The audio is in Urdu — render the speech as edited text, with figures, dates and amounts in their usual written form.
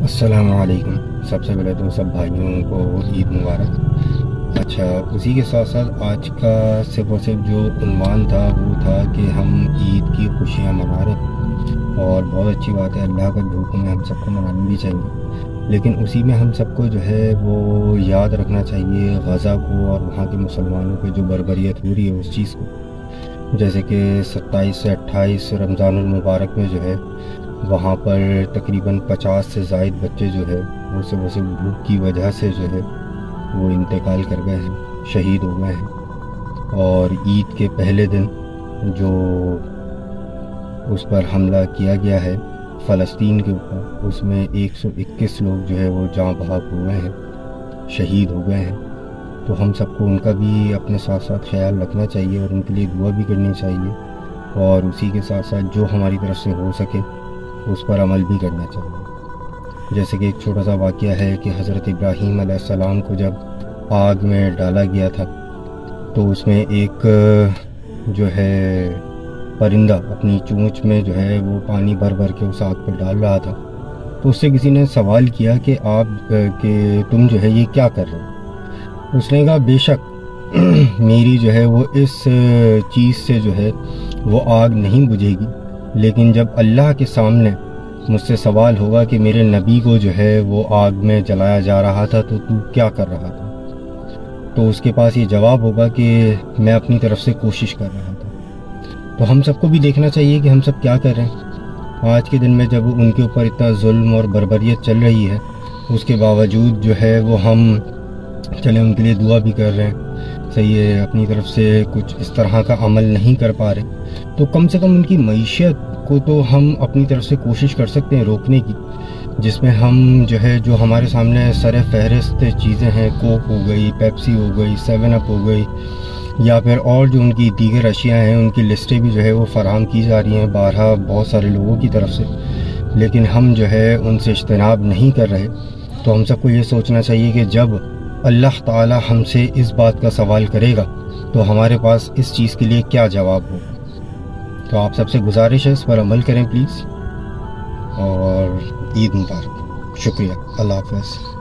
السلام علیکم۔ سب سے پہلے تو سب بھائیوں کو عید مبارک۔ اچھا، اسی کے ساتھ ساتھ آج کا صرف اور صرف جو عنوان تھا وہ تھا کہ ہم عید کی خوشیاں منا رہے ہیں، اور بہت اچھی بات ہے، اللہ کا جو حکم ہے ہم سب کو منانی بھی چاہیے، لیکن اسی میں ہم سب کو جو ہے وہ یاد رکھنا چاہیے غزہ کو اور وہاں کے مسلمانوں پہ جو بربریت ہو رہی ہے اس چیز کو۔ جیسے کہ 27 سے 28 رمضان المبارک میں جو ہے وہاں پر تقریباً 50 سے زائد بچے جو ہے وہ صرف بھوک کی وجہ سے جو ہے وہ انتقال کر گئے ہیں، شہید ہو گئے ہیں۔ اور عید کے پہلے دن جو اس پر حملہ کیا گیا ہے فلسطین کے اوپر، اس میں 121 لوگ جو ہے وہ جاں بحق ہوئے ہیں، شہید ہو گئے ہیں۔ تو ہم سب کو ان کا بھی اپنے ساتھ ساتھ خیال رکھنا چاہیے اور ان کے لیے دعا بھی کرنی چاہیے، اور اسی کے ساتھ ساتھ جو ہماری طرف سے ہو سکے اس پر عمل بھی کرنا چاہیے۔ جیسے کہ ایک چھوٹا سا واقعہ ہے کہ حضرت ابراہیم علیہ السلام کو جب آگ میں ڈالا گیا تھا تو اس میں ایک جو ہے پرندہ اپنی چونچ میں جو ہے وہ پانی بھر بھر کے اس آگ پہ ڈال رہا تھا، تو اس سے کسی نے سوال کیا کہ تم جو ہے یہ کیا کر رہے ہو؟ اس نے کہا بے شک میری جو ہے وہ اس چیز سے جو ہے وہ آگ نہیں بجھے گی، لیکن جب اللہ کے سامنے مجھ سے سوال ہوگا کہ میرے نبی کو جو ہے وہ آگ میں جلایا جا رہا تھا تو کیا کر رہا تھا، تو اس کے پاس یہ جواب ہوگا کہ میں اپنی طرف سے کوشش کر رہا تھا۔ تو ہم سب کو بھی دیکھنا چاہیے کہ ہم سب کیا کر رہے ہیں آج کے دن میں، جب ان کے اوپر اتنا ظلم اور بربریت چل رہی ہے، اس کے باوجود جو ہے وہ ہم چلیں ان کے لیے دعا بھی کر رہے ہیں، صحیح ہے، اپنی طرف سے کچھ اس طرح کا عمل نہیں کر پا رہے، تو کم سے کم ان کی معیشت کو تو ہم اپنی طرف سے کوشش کر سکتے ہیں روکنے کی، جس میں ہم جو ہے جو ہمارے سامنے سر فہرست چیزیں ہیں، کوک ہو گئی، پیپسی ہو گئی، 7 اپ ہو گئی، یا پھر اور جو ان کی دیگر اشیاء ہیں ان کی لسٹیں بھی جو ہے وہ فراہم کی جا رہی ہیں بارہا بہت سارے لوگوں کی طرف سے، لیکن ہم جو ہے ان سے اجتناب نہیں کر رہے۔ تو ہم سب کو یہ سوچنا چاہیے کہ جب اللہ تعالی ہم سے اس بات کا سوال کرے گا تو ہمارے پاس اس چیز کے لیے کیا جواب ہوگا۔ تو آپ سب سے گزارش ہے اس پر عمل کریں پلیز، اور عید مبارک۔ شکریہ، اللہ حافظ۔